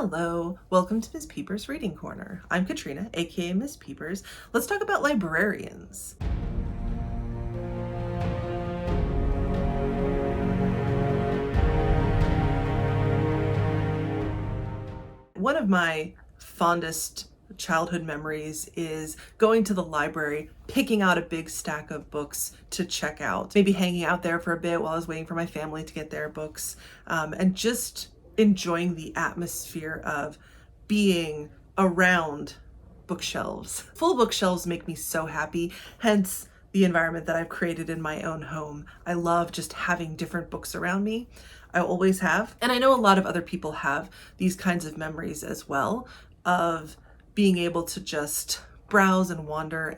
Hello, welcome to Ms. Peepers Reading Corner. I'm Katrina, aka Ms. Peepers. Let's talk about librarians. One of my fondest childhood memories is going to the library, picking out a big stack of books to check out, maybe hanging out there for a bit while I was waiting for my family to get their books, and just enjoying the atmosphere of being around bookshelves. Full bookshelves make me so happy, hence the environment that I've created in my own home. I love just having different books around me. I always have. And I know a lot of other people have these kinds of memories as well, of being able to just browse and wander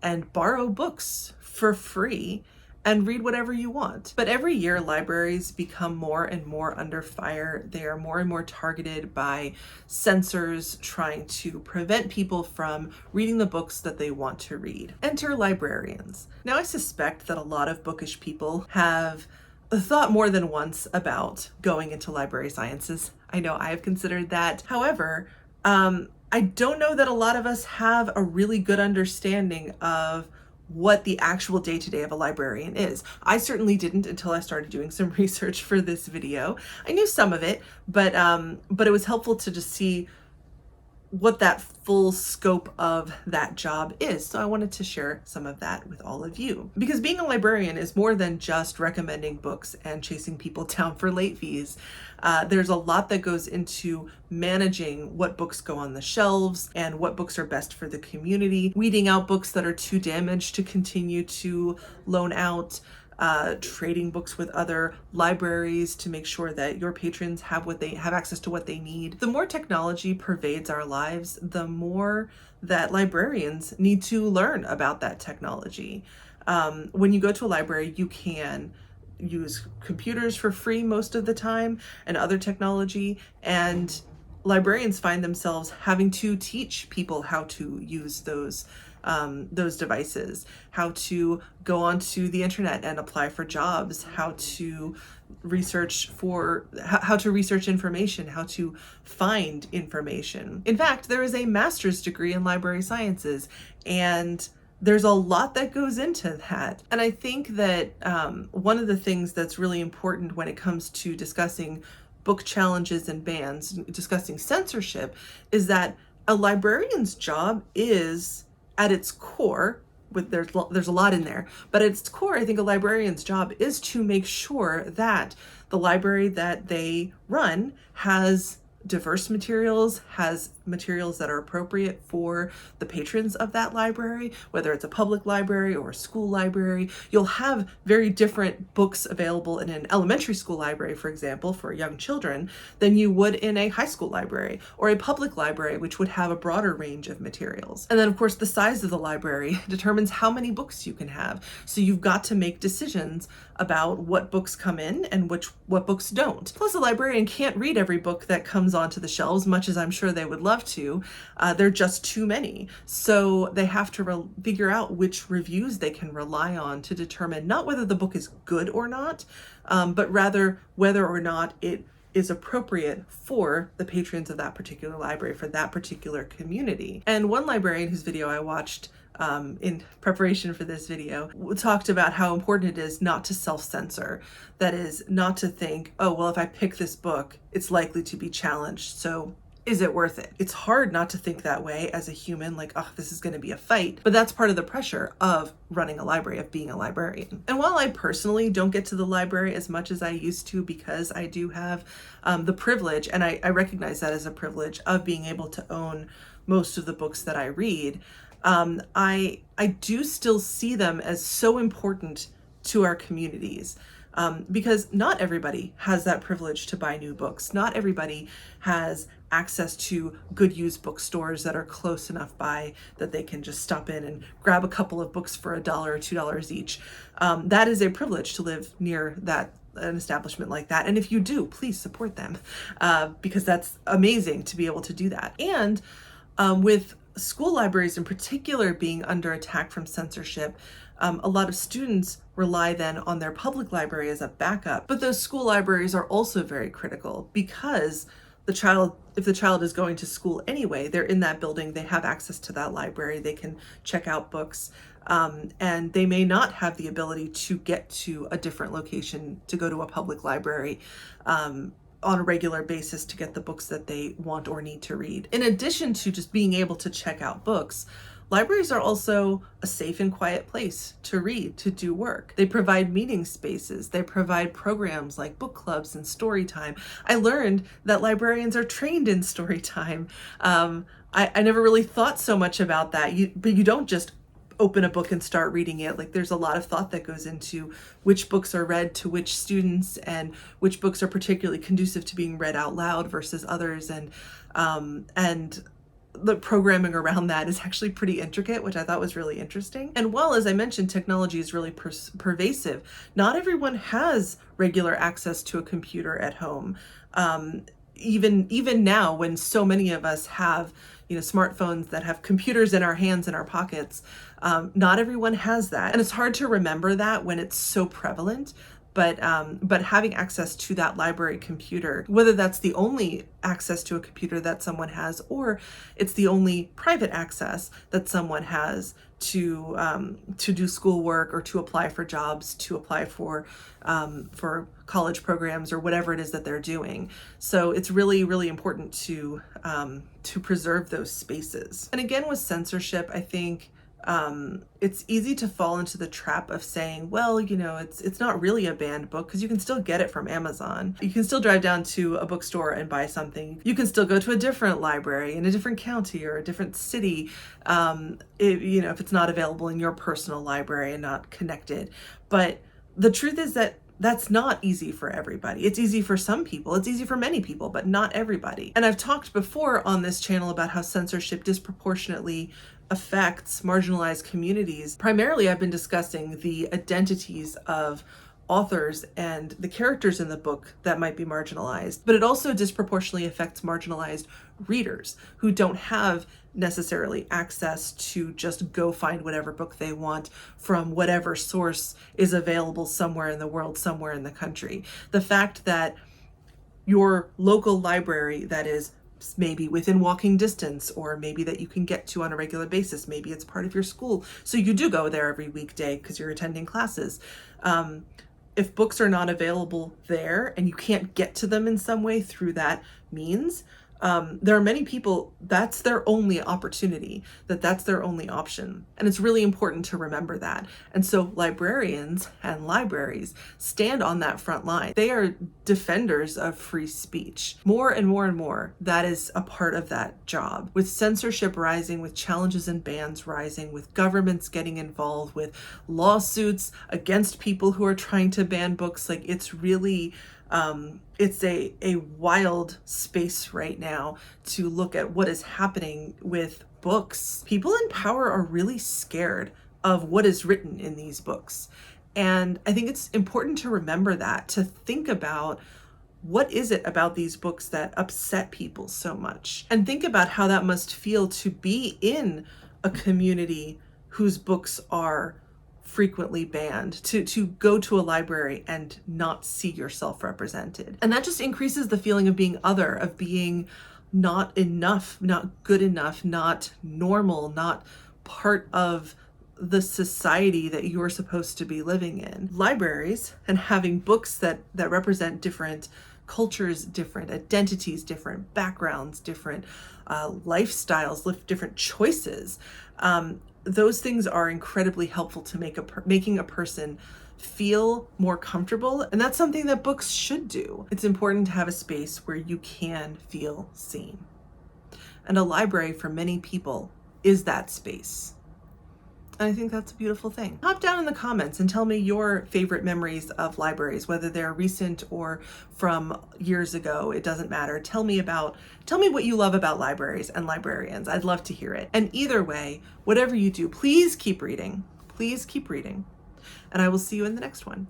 and borrow books for free and read whatever you want. But every year, libraries become more and more under fire. They are more and more targeted by censors trying to prevent people from reading the books that they want to read. Enter librarians. Now, I suspect that a lot of bookish people have thought more than once about going into library sciences. I know I have considered that. However, I don't know that a lot of us have a really good understanding of what the actual day-to-day of a librarian is. I certainly didn't until I started doing some research for this video. I knew some of it, but it was helpful to just see what that full scope of that job is. So I wanted to share some of that with all of you. Because being a librarian is more than just recommending books and chasing people down for late fees. There's a lot that goes into managing what books go on the shelves and what books are best for the community, weeding out books that are too damaged to continue to loan out, trading books with other libraries to make sure that your patrons have access to what they need. The more technology pervades our lives, the more that librarians need to learn about that technology. When you go to a library, you can use computers for free most of the time and other technology, and librarians find themselves having to teach people how to use those devices, how to go onto the internet and apply for jobs, how to research information, how to find information. In fact, there is a master's degree in library sciences, and there's a lot that goes into that. And I think that one of the things that's really important when it comes to discussing book challenges and bans, discussing censorship, is that a librarian's job is, at its core, there's a lot in there, but at its core, I think a librarian's job is to make sure that the library that they run has diverse materials, has materials that are appropriate for the patrons of that library, whether it's a public library or a school library. You'll have very different books available in an elementary school library, for example, for young children, than you would in a high school library or a public library, which would have a broader range of materials. And then, of course, the size of the library determines how many books you can have. So you've got to make decisions about what books come in and what books don't. Plus, a librarian can't read every book that comes onto the shelves, much as I'm sure they would love to. There are just too many. So they have to figure out which reviews they can rely on to determine not whether the book is good or not, but rather whether or not it is appropriate for the patrons of that particular library, for that particular community. And one librarian whose video I watched in preparation for this video talked about how important it is not to self-censor. That is, not to think, oh, well, if I pick this book, it's likely to be challenged, so is it worth it? It's hard not to think that way as a human, like, oh, this is going to be a fight. But that's part of the pressure of running a library, of being a librarian. And while I personally don't get to the library as much as I used to, because I do have the privilege, and I recognize that as a privilege, of being able to own most of the books that I read, I do still see them as so important to our communities. Because not everybody has that privilege to buy new books. Not everybody has access to good used bookstores that are close enough by that they can just stop in and grab a couple of books for $1 or $2 each. That is a privilege to live near an establishment like that. And if you do, please support them, because that's amazing to be able to do that. And with school libraries in particular being under attack from censorship, a lot of students rely then on their public library as a backup. But those school libraries are also very critical, because if the child is going to school anyway, they're in that building, they have access to that library, they can check out books, and they may not have the ability to get to a different location, to go to a public library on a regular basis to get the books that they want or need to read. In addition to just being able to check out books, libraries are also a safe and quiet place to read, to do work. They provide meeting spaces. They provide programs like book clubs and story time. I learned that librarians are trained in story time. I never really thought so much about that. But you don't just open a book and start reading it. Like, there's a lot of thought that goes into which books are read to which students and which books are particularly conducive to being read out loud versus others. And the programming around that is actually pretty intricate, which I thought was really interesting. And while, as I mentioned, technology is really pervasive, not everyone has regular access to a computer at home. Even now, when so many of us have smartphones that have computers in our hands, in our pockets, not everyone has that. And it's hard to remember that when it's so prevalent. But having access to that library computer, whether that's the only access to a computer that someone has, or it's the only private access that someone has to do schoolwork or to apply for jobs, to apply for college programs or whatever it is that they're doing. So it's really, really important to preserve those spaces. And again, with censorship, I think it's easy to fall into the trap of saying, well, it's not really a banned book because you can still get it from Amazon. You can still drive down to a bookstore and buy something. You can still go to a different library in a different county or a different city, if it's not available in your personal library and not connected. But the truth is that that's not easy for everybody. It's easy for some people. It's easy for many people, but not everybody. And I've talked before on this channel about how censorship disproportionately affects marginalized communities. Primarily, I've been discussing the identities of authors and the characters in the book that might be marginalized, but it also disproportionately affects marginalized readers who don't have necessarily access to just go find whatever book they want from whatever source is available somewhere in the world, somewhere in the country. The fact that your local library that is maybe within walking distance, or maybe that you can get to on a regular basis, maybe it's part of your school, so you do go there every weekday because you're attending classes. If books are not available there and you can't get to them in some way through that means, there are many people that's their only opportunity, that's their only option. And it's really important to remember that. And so librarians and libraries stand on that front line. They are defenders of free speech. More and more and more, that is a part of that job. With censorship rising, with challenges and bans rising, with governments getting involved, with lawsuits against people who are trying to ban books, like, it's really it's a wild space right now to look at what is happening with books. People in power are really scared of what is written in these books. And I think it's important to remember that, to think about what is it about these books that upset people so much, and think about how that must feel to be in a community whose books are frequently banned, to go to a library and not see yourself represented. And that just increases the feeling of being other, of being not enough, not good enough, not normal, not part of the society that you're supposed to be living in. Libraries and having books that represent different cultures, different identities, different backgrounds, different lifestyles, different choices, those things are incredibly helpful to making a person feel more comfortable. And that's something that books should do. It's important to have a space where you can feel seen. And a library, for many people, is that space. And I think that's a beautiful thing. Hop down in the comments and tell me your favorite memories of libraries, whether they're recent or from years ago. It doesn't matter. Tell me what you love about libraries and librarians. I'd love to hear it. And either way, whatever you do, please keep reading. Please keep reading. And I will see you in the next one.